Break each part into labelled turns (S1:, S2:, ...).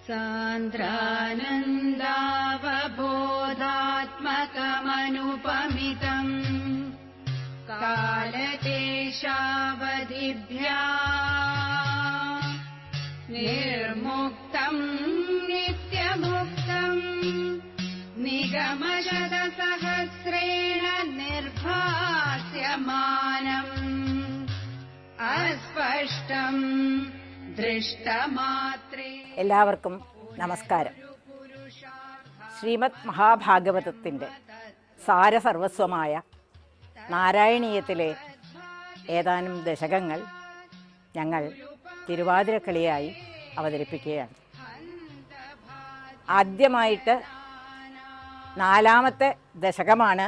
S1: സാന്ദ്രാനന്ദാവബോധാത്മകമനുപമിതം കാലദേശാവധിഭ്യാ നിർമുക്തം നിത്യമുക്തം നിഗമശതസഹസ്രേണ നിർഭാസ്യമാനം അസ്പഷ്ടം ദൃഷ്ടമാത്രേ.
S2: എല്ലാവർക്കും നമസ്കാരം. ശ്രീമദ് മഹാഭാഗവതത്തിൻ്റെ സാരസർവസ്വമായ നാരായണീയത്തിലെ ഏതാനും ദശകങ്ങൾ ഞങ്ങൾ തിരുവാതിരക്കളിയായി അവതരിപ്പിക്കുകയാണ്. ആദ്യമായിട്ട് 4ാമത്തെ ദശകമാണ്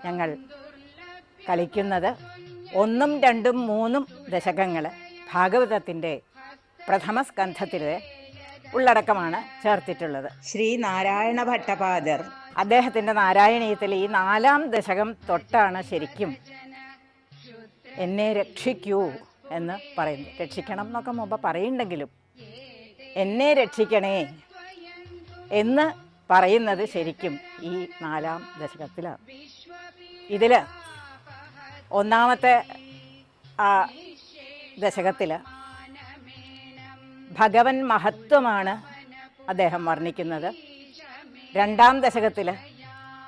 S2: ഞങ്ങൾ കളിക്കുന്നത്. 1, 2, 3 ദശകങ്ങൾ ഭാഗവതത്തിൻ്റെ പ്രഥമ സ്കന്ധത്തിലെ ഉള്ളടക്കമാണ് ചേർത്തിട്ടുള്ളത്. ശ്രീ നാരായണ ഭട്ടപാദർ അദ്ദേഹത്തിൻ്റെ നാരായണീയത്തിൽ ഈ 4ാം ദശകം തൊട്ടാണ് ശരിക്കും എന്നെ രക്ഷിക്കൂ എന്ന് പറയുന്നു. രക്ഷിക്കണം എന്നൊക്കെ മുമ്പ് പറയുന്നുണ്ടെങ്കിലും എന്നെ രക്ഷിക്കണേ എന്ന് പറയുന്നത് ശരിക്കും ഈ 4ാം ദശകത്തിലാണ്. ഇതിൽ 1ാമത്തെ ദശകത്തിൽ ഭഗവൻ മഹത്വമാണ് അദ്ദേഹം വർണ്ണിക്കുന്നത്. 2ാം ദശകത്തിൽ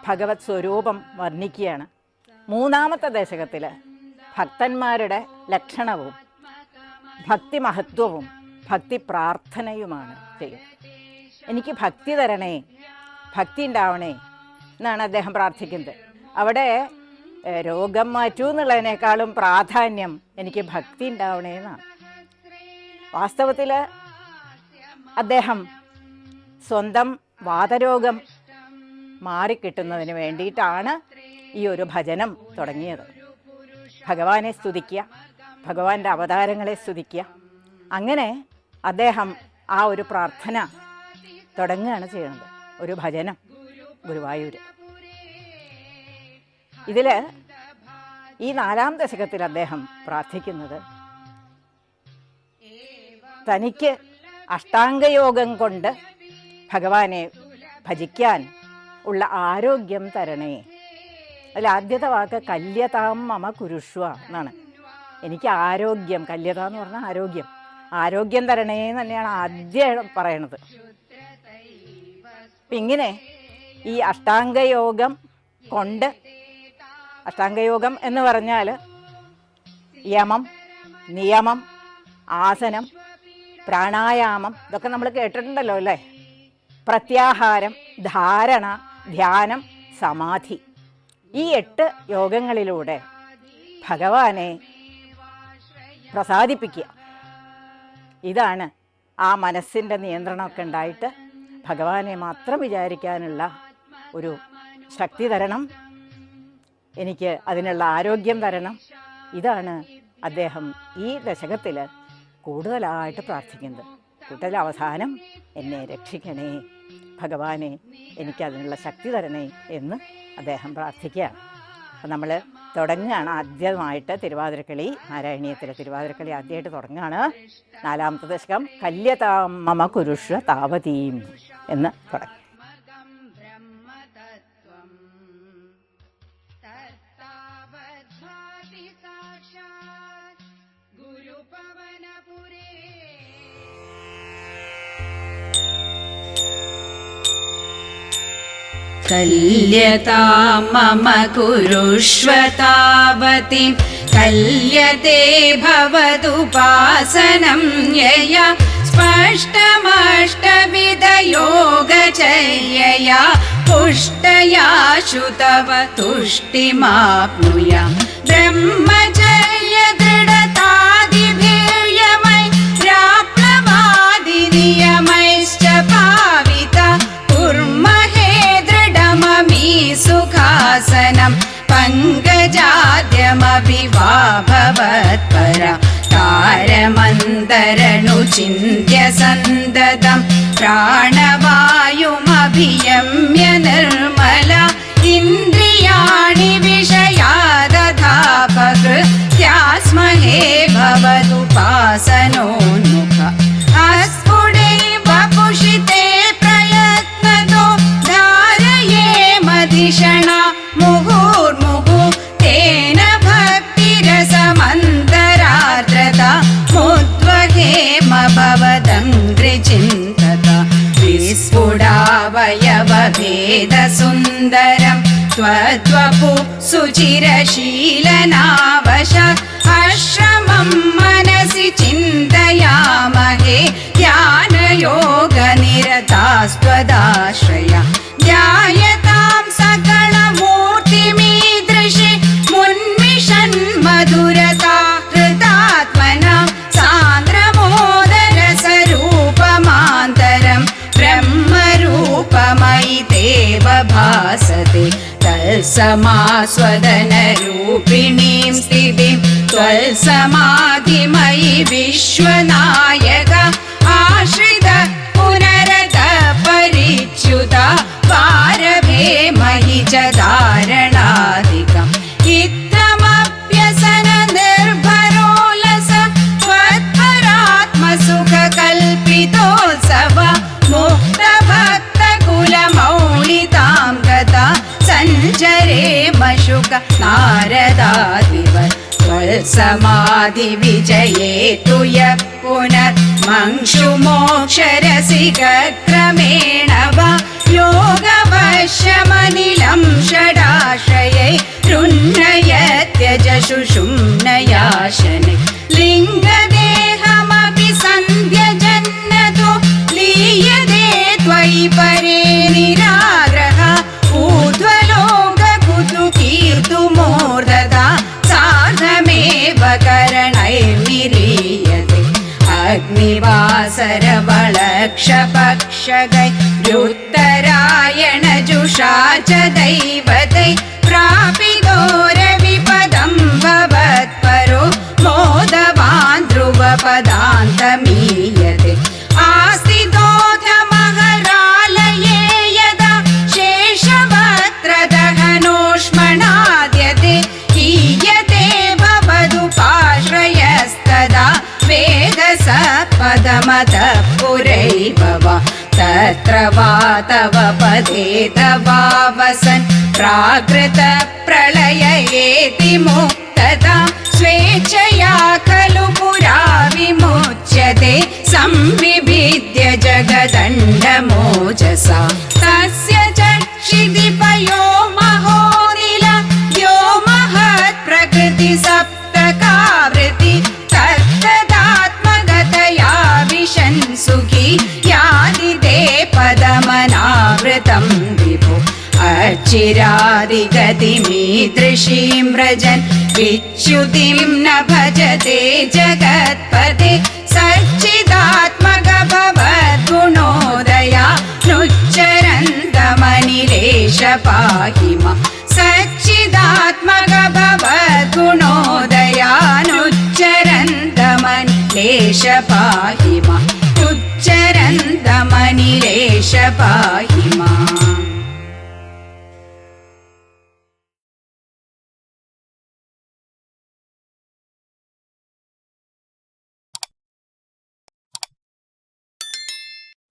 S2: ഭഗവത് സ്വരൂപം വർണ്ണിക്കുകയാണ്. 3ാമത്തെ ദശകത്തിൽ ഭക്തന്മാരുടെ ലക്ഷണവും ഭക്തി മഹത്വവും ഭക്തി പ്രാർത്ഥനയുമാണ് ചെയ്യുന്നത്. എനിക്ക് ഭക്തി തരണേ, ഭക്തി ഉണ്ടാവണേ എന്നാണ് അദ്ദേഹം പ്രാർത്ഥിക്കുന്നത്. അവിടെ രോഗം മാറ്റൂ എന്നുള്ളതിനേക്കാളും പ്രാധാന്യം എനിക്ക് ഭക്തി ഉണ്ടാവണേ എന്നാണ്. വാസ്തവത്തിൽ അദ്ദേഹം സ്വന്തം വാതരോഗം മാറിക്കിട്ടുന്നതിന് വേണ്ടിയിട്ടാണ് ഈ ഒരു ഭജനം തുടങ്ങിയത്. ഭഗവാനെ സ്തുതിക്കുക, ഭഗവാന്റെ അവതാരങ്ങളെ സ്തുതിക്കുക. അങ്ങനെ അദ്ദേഹം ആ ഒരു പ്രാർത്ഥന തുടങ്ങുകയാണ് ചെയ്യുന്നത്, ഒരു ഭജനം ഗുരുവായൂര്. ഇതിൽ ഈ 4ാം ദശകത്തിൽ അദ്ദേഹം പ്രാർത്ഥിക്കുന്നത് തനിക്ക് അഷ്ടാംഗയോഗം കൊണ്ട് ഭഗവാനെ ഭജിക്കാൻ ഉള്ള ആരോഗ്യം തരണേ. അതിൽ ആദ്യത്തെ വാക്ക് കല്യതാം മമ കുരുഷ്വ എന്നാണ്. എനിക്ക് ആരോഗ്യം, കല്യത എന്ന് പറഞ്ഞാൽ ആരോഗ്യം, ആരോഗ്യം തരണേ എന്ന് തന്നെയാണ് ആദ്യം പറയണത്. ഇങ്ങനെ ഈ അഷ്ടാംഗയോഗം കൊണ്ട്, അഷ്ടാംഗയോഗം എന്ന് പറഞ്ഞാൽ യമം, നിയമം, ആസനം, പ്രാണായാമം, ഇതൊക്കെ നമ്മൾ കേട്ടിട്ടുണ്ടല്ലോ അല്ലേ. പ്രത്യാഹാരം, ധാരണ, ധ്യാനം, സമാധി, ഈ 8 യോഗങ്ങളിലൂടെ ഭഗവാനെ പ്രസാദിപ്പിക്കുക. ഇതാണ് ആ മനസ്സിൻ്റെ നിയന്ത്രണമൊക്കെ ഉണ്ടായിട്ട് ഭഗവാനെ മാത്രം വിചാരിക്കാനുള്ള ഒരു ശക്തി തരണം, എനിക്ക് അതിനുള്ള ആരോഗ്യം തരണം. ഇതാണ് അദ്ദേഹം ഈ ദശകത്തിൽ കൂടുതലായിട്ട് പ്രാർത്ഥിക്കുന്നത്. കൂടുതൽ അവസാനം എന്നെ രക്ഷിക്കണേ ഭഗവാനെ, എനിക്കതിനുള്ള ശക്തി തരണേ എന്ന് അദ്ദേഹം പ്രാർത്ഥിക്കുകയാണ്. അപ്പം നമ്മൾ തുടങ്ങുകയാണ് ആദ്യമായിട്ട് തിരുവാതിരക്കളി. നാരായണീയത്തിലെ തിരുവാതിരക്കളി ആദ്യമായിട്ട് തുടങ്ങുകയാണ്. 4ാമത്തെ ദശകം കല്യതാം മമ കുരുഷ്വ താവതീം എന്ന് തുടങ്ങി.
S1: കല്യതാം മമ കുരുഷ്വ താവതീം കല്യത്തെ ഭവതുപാസനം യയാ സ്പഷ്ടമഷ്ടവിധയോഗചര്യയാ പുഷ്ടയാശു തവ തുഷ്ടിമാപ്നുയാം ബ്രഹ്മചര്യ ദൃഢതാദിഭിര്യമൈ രാപ്ലവാദിനിയമൈശ്ച പാവിത കുർമഹേ ദൃഢമമീ സുഖാസനം പങ്കജാദ്യമഭിവാഭവത്പര താരമന്തരണു ചിന്ത്യ സന്തതം പ്രാണവായുമഭിയമ്യ നിർമ്മല ഇന്ദ്രിയാണി വിഷയാദധാപകൃത്യാസ്മഹേ ഭവതുപാസനോന്മുഖ അസ്ഫുടൈ വപുഷി वेदसुन्दरं त्वद्वपु सुचिरशीलनावशात् आश्रमं मनसि चिन्तयामहे ध्यानयोगनिरतास्त्वदाश्रया ध्यायतां सकलमूर्तिमीदृशे मुन्मिषन्मधुरता हृतात्मनां सान्द्रमोदरसरूपमान्तरं ब्रह्मरूपमयि देव भासते तत्समास्वदनरूपिणीं स्थितिं त्वत्समाधिमयि विश्वनायक आश्रित पुनरत परिच्युता पारभे मयि च धारणाधिकम् इत्थमप्यसन निर्भरोलस त्वत्परात्मसुखकल्पितोत्सव मुक्तभक्तकुलमौलितां गता सञ्चरे मशुक नारदादिवत् त्वत्समाधिविजये तु यः पुनर्मङ्क्षुमोक्षरसिकक्रमेण वा योगवश्यमनिलं षडाश्रये रुन्नयत्यजशुषुम्नयाशने लिङ्गदेहमपि सन्ध्यजन्नतो लीयते त्वयि परे निराग्रह ऊर्ध्वलोककुतुकीर्तुमूर्धता सार्धमेव करणैर्निरीयते अग्निवासरवलक्षपक्षगैरुत्तरायणजुषा च दैवतै प्रापितोरविपदं भवत्परो मोदवान् ध्रुवपदान्तमीयते आस्तितोऽधमहरालये यदा शेषवक्त्रदहनोष्मणाद्यते हीयते भवदुपाश्रयस्तदा वेदसपदमतः पुरैव वा तत्र वा तव पदे तवावसन् प्राकृतप्रलयेति मुक्तता स्वेच्छया खलु पुरा विमुच्यते संविभिद्य जगदण्डमोजसा तस्य च क्षितिपयो महोनिल यो महत्प्रकृतिसप्तकावृत्ति तत्तदात्मगतया विशन् सुखी याति ते पदमनावृतं विभो अचिरादिगतिमीदृशीं व्रजन् विच्युतिं न भजते जगत्पते सच्चिदात्मक भवद्गुणोदया नुच्चरन्तमनिलेश पाहि मा